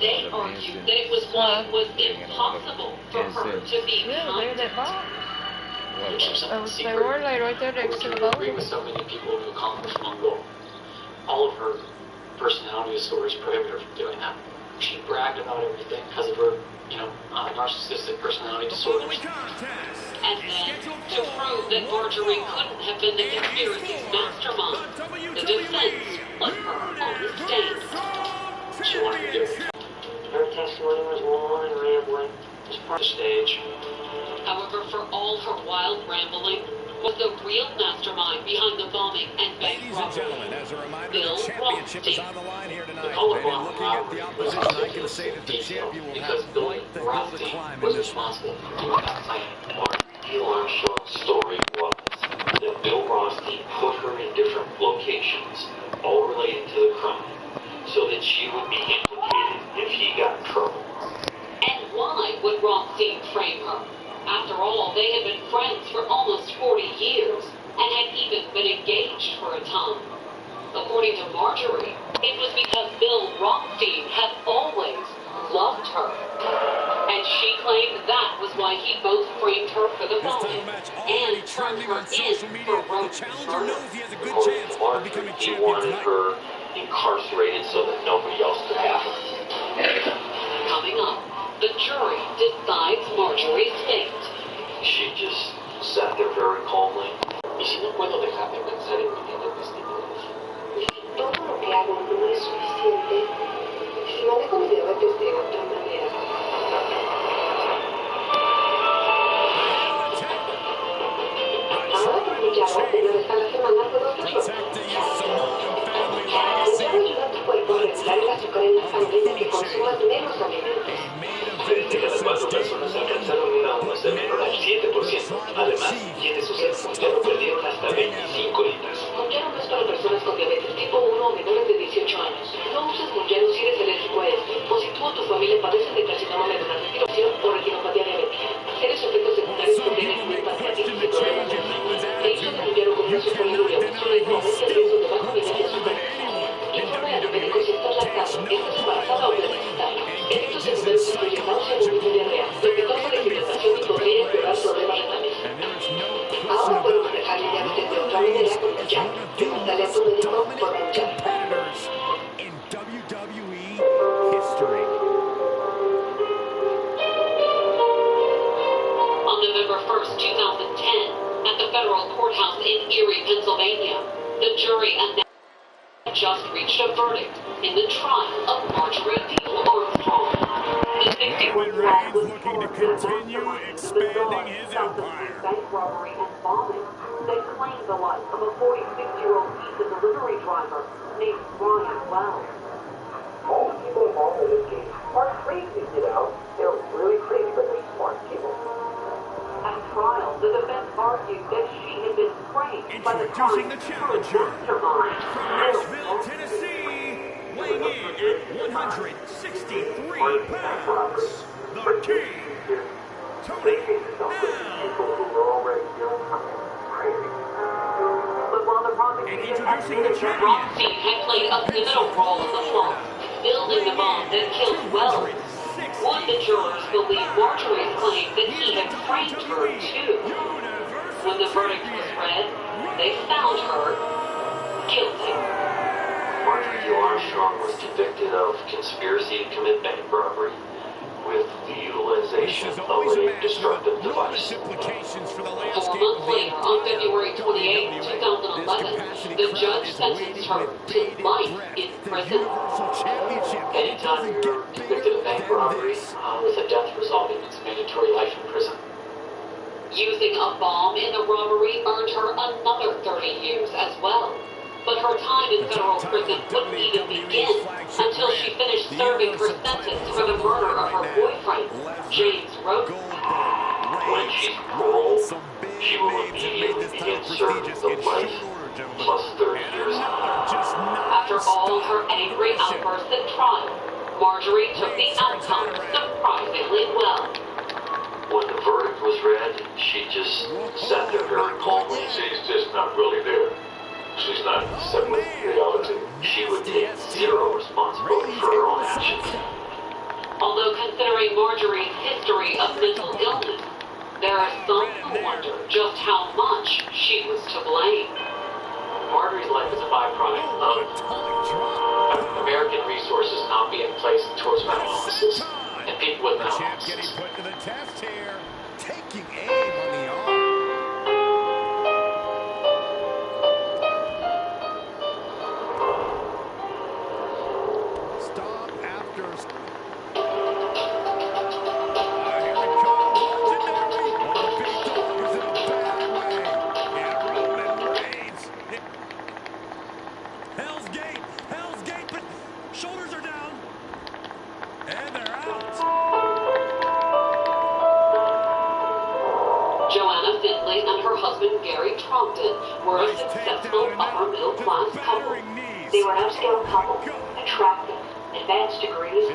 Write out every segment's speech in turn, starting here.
They argued that it was why it was impossible for her to be kind. They were like right there next to the boat. Agree with so many people who accomplished one goal. All of her personality disorders prohibit her from doing that. She bragged about everything because of her, narcissistic personality disorders. And then, to prove that Marjorie couldn't have been the conspiracy's mastermind, the defense put her on the stand. She wanted to do it. Her testimony was long and rambling. It was part of the stage. However, for all her wild rambling, was the real mastermind behind the bombing and bank robbery. As a reminder, Bill the championship is Rothstein. on the line here tonight. The color And bomb looking at the opposition, I can say that the champion will have quite the hill to climb in was this one. responsible for that plan. Neil Armstrong's story was that Bill Rothstein put her in different locations, all related to the crime, so that she would be implicated if he got in trouble. And why would Rothstein frame her? After all, they had been friends for almost 40 years and had even been engaged for a time. According to Marjorie, it was because Bill Rothstein had always loved her. And she claimed that was why he both framed her for the bombing and turned her in for road murder. According to Marjorie, he wanted her incarcerated so that nobody else could have her. Coming up, the jury decides Marjorie's fate. She just sat there very calmly. Y si no puedo dejar de pensar en mi vida testimonios. Todo lo que hago no es suficiente. Si manejo mi diabetes de otra manera. Ahora que mi llama una vez a la semana puedo hacerlo. Quiero ayudar a tu cuerpo a regular el azúcar en la sangre y que consumas menos alimentos. De las 4 personas alcanzaron una A1C menor al 7%. Además, quienes usan Mounjaro perdieron hasta 25 litros. Mounjaro no es para personas con diabetes tipo 1 o menores de 18 años. No uses Mounjaro si eres alérgico a esto, o si tú o tu familia padecen de carcinoma medular de respiración o retinopatía diabética. Serios efectos secundarios que tienen hepatitis y problemas de riñón. El uso de Mounjaro como una superlúria o un riesgo aumenta el riesgo de bajo nivel de azúcar. Informe a tu médico si estás lactando, estás embarazada o necesitada. Efectos secundarios incluyen náusea, vómito y diarrea, lo que causa deshidratación y podría empeorar problemas renales. Ahora puedo manejar mi diabetes de otra manera con Mounjaro. Pregúntale a tu médico por Mounjaro. In WWE history. On November 1st, 2010, at the federal courthouse in Erie, Pennsylvania, the jury announced just reached a verdict in the trial of Marjorie Neal Armstrong. The 61-year-old was looking to continue expanding his empire. Bank robbery and bombing. They claimed the life of a 46-year-old pizza delivery driver named Brian Wells. All the people involved in this case are crazy, you know. They're really crazy, but they're smart people. At trial, the defense argued that she had been framed by the Introducing the challenger. mastermind. From Nashville, Tennessee, weighing in at 163 pounds, the King, Tony But while the prosecution introducing the champion. Rothstein had played a pivotal role in the plot, building the bomb that killed Wells. Would the jurors believe Marjorie's claim that he had framed her too? When the verdict was read, they found her guilty. Marjorie Neal Armstrong was convicted of conspiracy to commit bank robbery with the utilization of a destructive device. Implications for the 4 landscape months later, on February 28, 2011, the judge sentenced her to life in prison. Anytime you're convicted of bank robbery with a death resulting, it's mandatory life in prison. Using a bomb in the robbery earned her another 30 years as well. But her time in federal prison wouldn't even begin until she finished serving her sentence for the murder of her boyfriend, James Roden. When she's paroled, she will immediately begin serving the life plus 30 years. After all her angry outbursts at trial, Marjorie took the outcome surprisingly well. When the verdict was read, she just sat there very calmly. She's just not really there. She's not accepting reality. She would take zero responsibility for her own actions. there are some who wonder just how much she was to blame. Marjorie's life is a byproduct of American resources not being placed towards mental illnesses and people with mental Getting illnesses. put to the test here. Taking aim on the arm. Stop after. Here it comes. Legendary. Oh, big dog is in a bad way. Yeah, Roman Reigns. Hell's Gate. Hell's Gate, but shoulders are down. And they're out. Joanna Findlay and her husband Gary Trogdon were a successful upper-middle-class couple. They were an upscale couple, attractive, advanced degrees.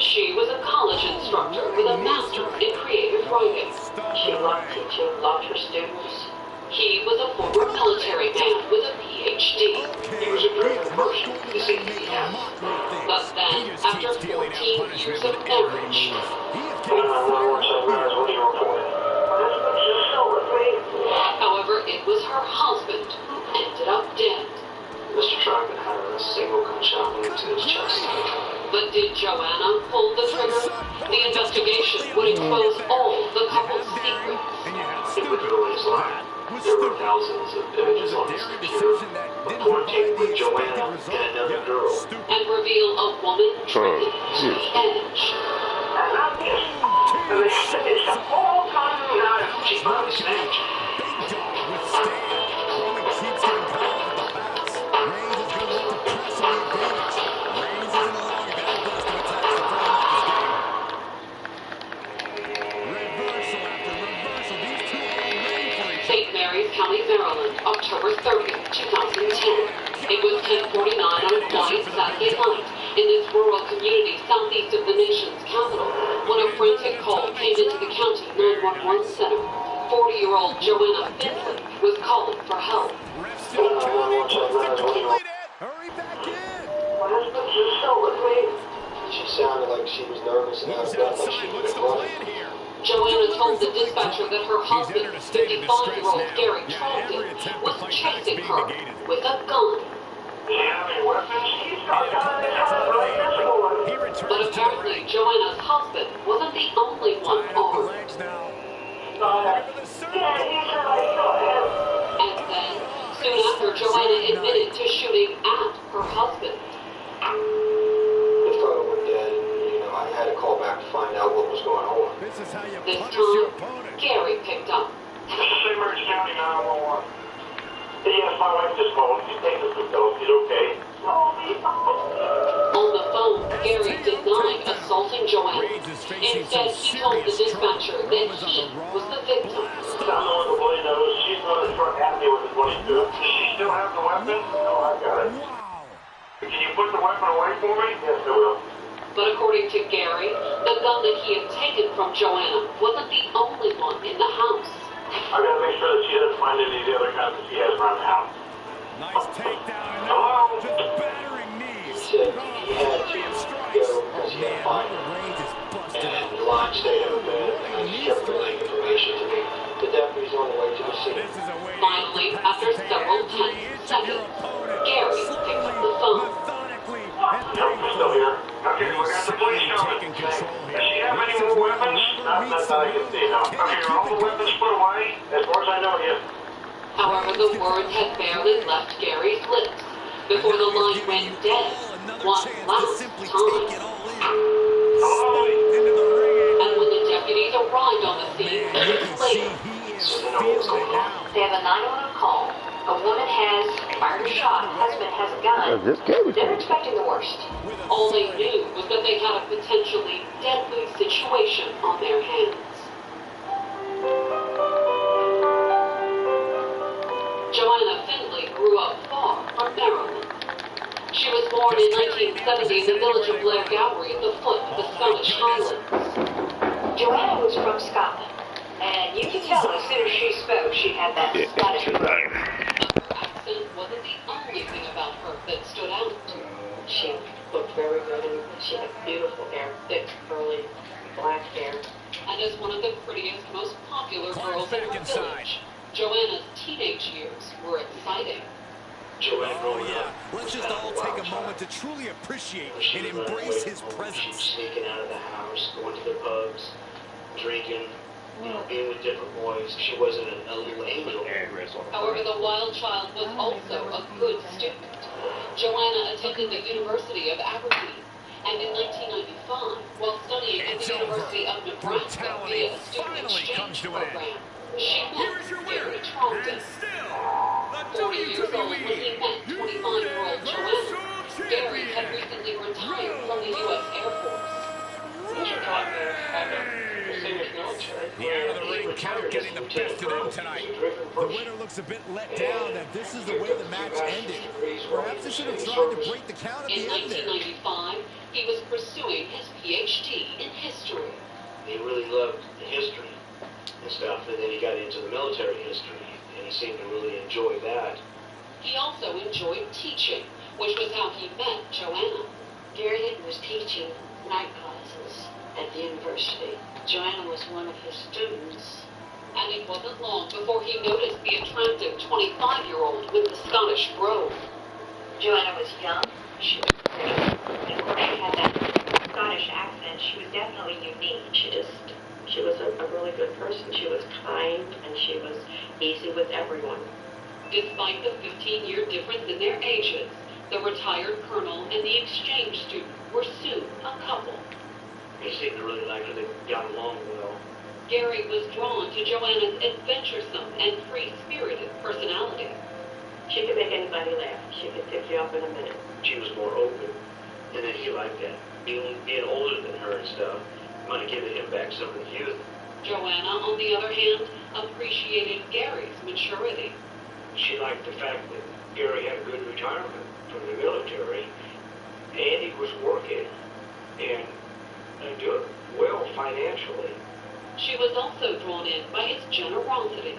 She was a college instructor with a master's in creative writing. She loved teaching, loved her students. He was a former military man with a PhD. He was a driven person, you see, yeah. But then, after 14 years of marriage, What do you report? however, it was her husband who ended up dead. Mr. Trogdon had a single gunshot wound to his chest. But did Joanna pull the trigger? The investigation would expose all the couple's secrets. It would ruin his life. There were thousands of images on his computer of quarantine with Joanna and another girl. And reveal a woman driven to the edge. She's body snatched. St. Mary's County, Maryland, October 30th, 2010. It was 10:49 on a quiet Saturday night in this rural community southeast of the nation's capital when a frantic call came into the county 911 center. 40-year-old Joanna Findlay was calling for help. Hurry back in. She sounded like she was nervous and out of breath, like she What's was the running. plan here? Joanna told the dispatcher that her husband, 55-year-old Gary Trogdon, was chasing her with a gun. But apparently, Joanna's husband wasn't the only one armed. And then, soon after, Joanna admitted to shooting at her husband. The photo were dead, and, I had to call back to find out what was going on. This is how you This punish your time, opponent. Gary picked up. This is St. Mary's County 911. Yes, my wife just called. She's taking some pills. She's okay. On the phone, Gary denied assaulting Joanna. Instead, he told the dispatcher that he was the victim. I'm the one the bully knows. She's the one that's front at me with the 22. Does she still have the weapon? No, I got it. Wow. Can you put the weapon away for me? Yes, I will. But according to Gary, the gun that he had taken from Joanna wasn't the only one in the house. I gotta make sure that she doesn't find any of the other guns that she has around the house. Nice takedown. And Hello? now just battering knees. He said he had to go because he had to find her. And the line stayed open, and he kept relaying information to me. The deputy's on the way to the scene. This is a way to Finally, after several tense seconds, Gary picked up the phone. methodically Nope, we're still here. Okay, we got the police coming. Does she have any more weapons? Not that I can see, no. Okay, are all the weapons put away? As far as I know, yes. However, the words had barely left Gary's lips before the line went dead one last time. Hello? And when the deputies arrived on the scene minutes later, So they know what was going on. They have a 911 call. A woman has fired a shot. Husband has a gun. They're expecting the worst. all they knew was that they had a potentially deadly situation on their hands. Joanna Findlay grew up far from Maryland. She was born in 1970 in the village of Blair Gowrie at the foot of the Scottish Highlands. Joanna was from Scotland, and you could tell as soon as she spoke, she had that Scottish But her accent wasn't the only thing about her that stood out. She looked very good, and she had beautiful hair, thick, curly, black hair. And as one of the prettiest, most popular girls in back her inside. village, Joanna's teenage years were exciting. Joanna Oh, growing yeah. up Let's was just kind of all a take wild a moment to child. truly appreciate When she and was embrace away his from home, she was presence. sneaking out of the house, going to the pubs, drinking, being with different boys. She wasn't a little angel. However, the wild child was also a good student. Joanna attended the University of Aberdeen, and in 1995, while studying at It's the over. University of Nebraska Brutality via a student finally comes exchange to an end. program, she Here met is your Gary winner, Trogdon. and still, the 40 years old when he met WWE 25-year-old Joanna, Universal Gary had Champion. recently retired from the U.S. Air Force. Mr. Trogdon had a distinguished military The out of the career. ring He count retired getting as the a best of them lieutenant tonight. colonel. He was a terrific The person. winner looks a bit let down that this is the way the match ended. Perhaps they should have tried to break the count at In the end there. 1995, he was pursuing his Ph.D. in history. He really loved the history and stuff, and then he got into the military history, and he seemed to really enjoy that. He also enjoyed teaching, which was how he met Joanna. Gary was teaching night classes at the university. Joanna was one of his students. And it wasn't long before he noticed the attractive 25-year-old with the Scottish brogue. Joanna was young, she was pretty, and of course she had that Scottish accent. She was definitely unique. She was a really good person. She was kind, and she was easy with everyone. Despite the 15-year difference in their ages, the retired colonel and the exchange student were soon a couple. He seemed to really like her. They got along well. Gary was drawn to Joanna's adventuresome and free-spirited personality. She could make anybody laugh. She could pick you up in a minute. She was more open, and then he liked that. Being older than her and stuff might have given him back some of the youth. Joanna, on the other hand, appreciated Gary's maturity. She liked the fact that Gary had a good retirement from the military, and he was working and doing well financially. She was also drawn in by his generosity.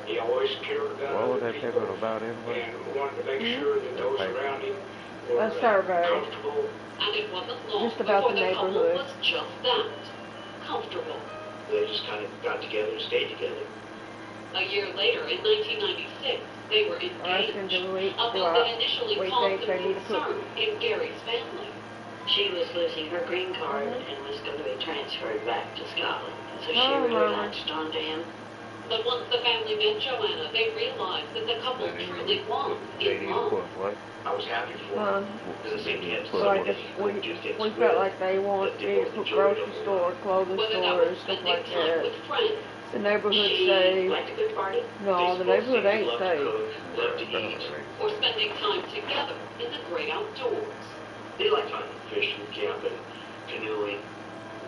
He always cared about What was other that people paper about anyway? and wanted to make sure that those around him were A survey. comfortable. And it wasn't long Just about before the the couple neighborhood. was just that, comfortable. They just kind of got together and stayed together. A year later, in 1996, they were Or ask them engaged. to wait A till move that initially we caused think some they need to put. concern in Gary's family. She was losing her green card and was going to be transferred back to Scotland. So she Oh, really Mama. latched onto him. But once the family met Joanna, they realized that the couple truly was They in need to love. put what? I was happy for him. Um, Because it seemed he had So like somebody if he could do things we with felt like they that wanted they to both put enjoyed grocery over store, clothing Whether that store, was stuff spending like time that. with friends, The neighborhood She say, liked a good party. no, the neighborhood ain't loved to safe. cook, loved to eat. or spending time together in the great outdoors. They liked hunting, fishing, camping, canoeing.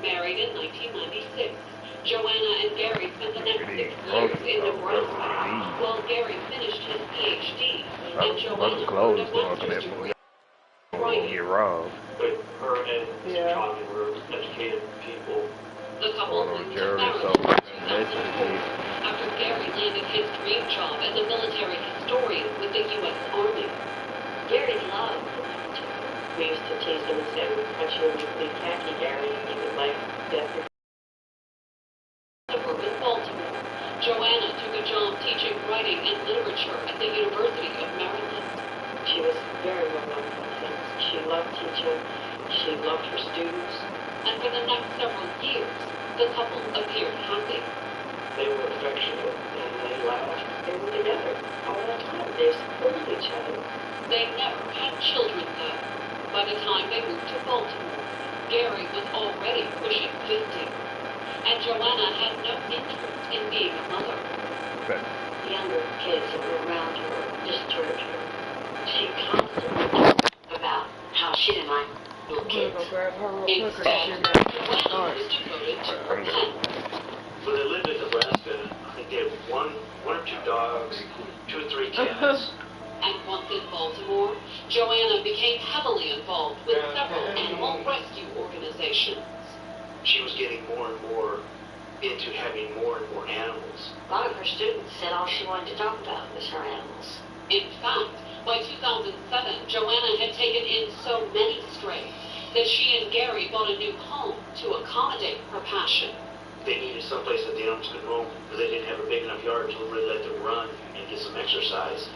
Married in 1996, Joanna and Gary spent the next 6 years in Nebraska, while Gary finished his Ph.D. and Joanna earned a master's degree. Won't get robbed. But her and Yeah. Mr. Tommy were educated people. The couple Going on moved to Jerry, Maryland so in that's 2004 after Gary landed his dream job as a military historian with the U.S. Army. Gary loved the military. We used to tease him and say, "What's your big khaki, Gary?" He would like that. Suburban Baltimore, Joanna took a job teaching writing and literature at the University of Maryland. She was very well known for things. She loved teaching. She loved her students. And for the next several years, the couple appeared happy. They were affectionate and they laughed. They were together all the time. They supported each other. They never had children, though. By the time they moved to Baltimore, Gary was already pushing 50, and Joanna had no interest in being a mother. Okay. The younger kids that were around her disturbed her. She constantly talked about how she didn't like little I'm gonna kids. go grab her real quick or Instead, she'll Joanna start. was devoted to her pets. When they lived in Nebraska, I think they had one or two dogs, 2 or 3 cats. And once in Baltimore, Joanna became heavily involved with several animal rescue organizations. She was getting more and more into having more and more animals. A lot of her students said all she wanted to talk about was her animals. In fact, by 2007, Joanna had taken in so many strays that she and Gary bought a new home to accommodate her passion. they needed someplace that the animals could roam, but they didn't have a big enough yard to really let them run and get some exercise.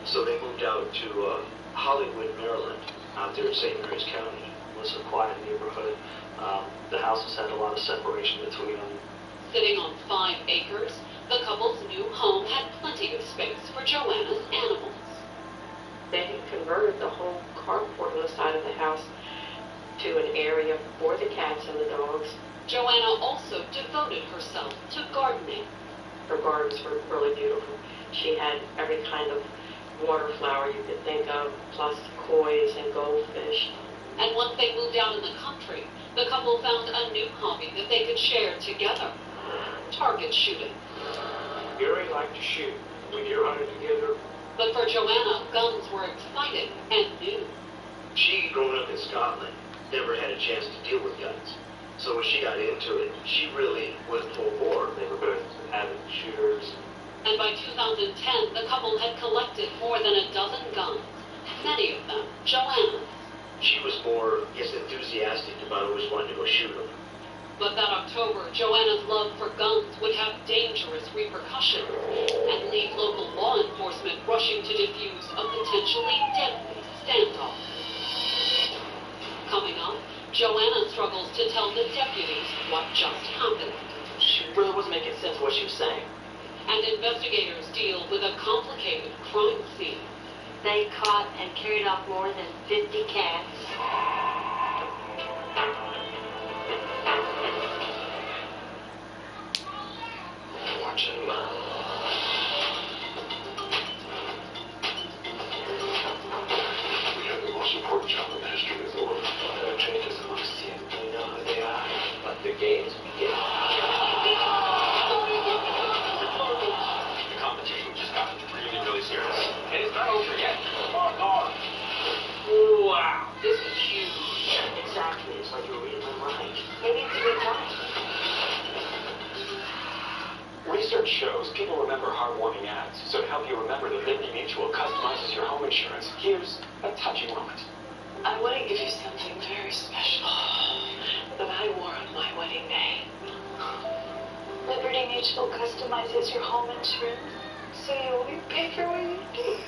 So they moved out to Hollywood, Maryland, out there in St. Mary's County. It was a quiet neighborhood. The houses had a lot of separation between them. Sitting on 5 acres, the couple's new home had plenty of space for Joanna's animals. They had converted the whole carport on the side of the house to an area for the cats and the dogs. Joanna also devoted herself to gardening. Her gardens were really beautiful. She had every kind of water flower you could think of, plus koi's and goldfish. And once they moved out in the country, the couple found a new hobby that they could share together: target shooting. Gary liked to shoot. We deer hunted together. But for Joanna, guns were exciting and new. She, growing up in Scotland, never had a chance to deal with guns. So when she got into it, she really went full bore. They were both avid shooters. And by 2010, the couple had collected more than a dozen guns, many of them Joanna's. She was more, enthusiastic about always wanting to go shoot them. But that October, Joanna's love for guns would have dangerous repercussions and leave local law enforcement rushing to defuse a potentially deadly standoff. Coming up, Joanna struggles to tell the deputies what just happened. She really wasn't making sense of what she was saying. And investigators deal with a complicated crime scene. They caught and carried off more than 50 cats. Watch and learn. We have the most important job in the history of the world. Our trainers amongst you. We know who they are. But the games begin. The competition just got really, really serious. And it's not over yet. Wow, this is huge. Exactly. It's like you're reading my mind. Maybe it's a good time. Research shows people remember heartwarming ads, so to help you remember that Liberty Mutual customizes your home insurance, here's a touching moment. I want to give you something very special that I wore on my wedding day. Liberty Mutual customizes your home insurance, so you only pay for what you need.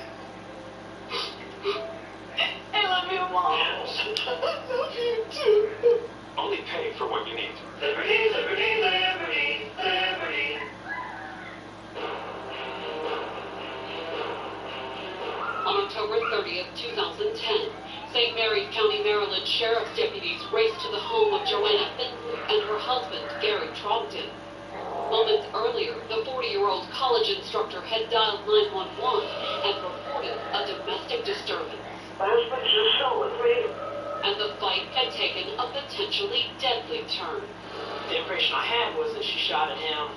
I love you, Mom. Yes. I love you too. Only pay for what you need. Liberty, liberty, liberty, liberty. On October 30th, 2010, St. Mary's County, Maryland Sheriff's deputies raced to the home of Joanna Finley and her husband, Gary Trogdon. Moments earlier, the 40-year-old college instructor had dialed 911 and reported a domestic disturbance. My husband's just so with me. And the fight had taken a potentially deadly turn. The impression I had was that she shot at him.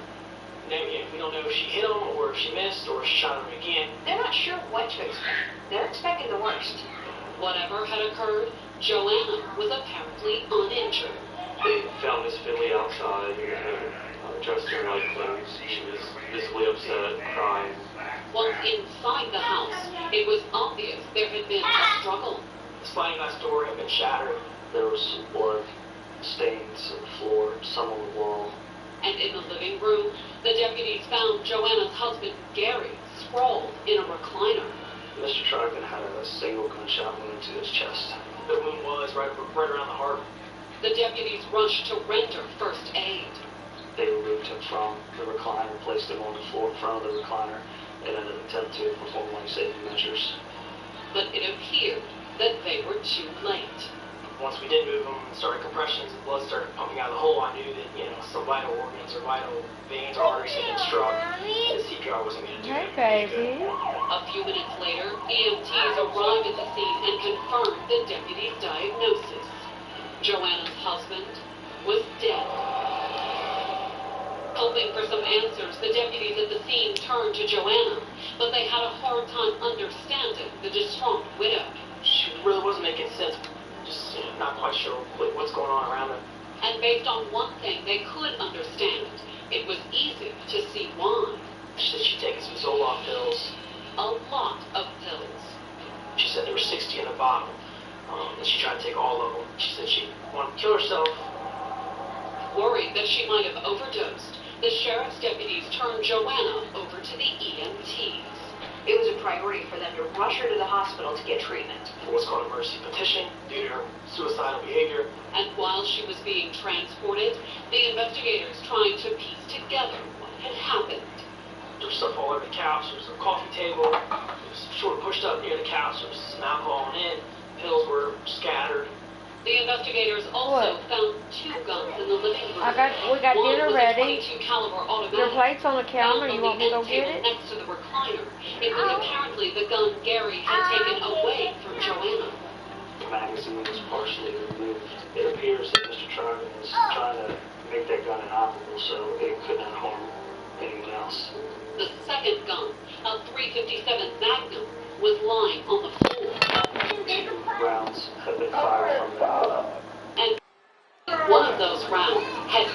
We don't know if she hit him or if she missed or if she shot him again. They're not sure what to expect. They're expecting the worst. Whatever had occurred, Joanna was apparently uninjured. They found Miss Finley outside, dressed in white clothes. She was visibly upset, crying. Once inside the house, it was obvious there had been a struggle. The sliding glass door had been shattered. There was some blood stains on the floor, some on the wall. And in the living room, the deputies found Joanna's husband, Gary, sprawled in a recliner. Mr. Trogdon had a single gunshot wound to his chest. The wound was right around the heart. The deputies rushed to render first aid. They removed him from the recliner, placed him on the floor in front of the recliner, in an attempt to perform life-saving measures. But it appeared that they were too late. Once we did move him and started compressions, the blood started pumping out of the hole. I knew that, some vital organs or vital veins or arteries had been struck. The CPR wasn't going to do Hey, anything. baby. A few minutes later, EMTs arrived at the scene and confirmed the deputy's diagnosis. Joanna's husband was dead. Hoping for some answers, the deputies at the scene turned to Joanna, but they had a hard time understanding the distraught widow. She really wasn't making sense. Just not quite sure what's going on around her. And based on one thing they could understand, it was easy to see why. She said she'd taken some Zoloft pills. A lot of pills. She said there were 60 in the bottle. And she tried to take all of them. She said she wanted to kill herself. Worried that she might have overdosed, the sheriff's deputies turned Joanna over to the EMTs. It was a priority for them to rush her to the hospital to get treatment. For what's called emergency petition due to her suicidal behavior. And while she was being transported, the investigators trying to piece together what had happened. There was stuff all over the couch. There was a coffee table. It was sort of pushed up near the couch. There was some alcohol in. Pills were scattered. The investigators also found 2 guns in the living room. We got One dinner was ready. a .22 caliber automatic. Your plate's on the counter. Found You want me to go on the end get table it? next to the recliner. It was apparently the gun Gary had taken away from Joanna. The magazine was partially removed. It appears that Mr. Charman was trying to make that gun inoperable so it could not harm anyone else. The second gun, a .357 Magnum, was lying on the floor. Rounds had been fired from that. And one of those rounds had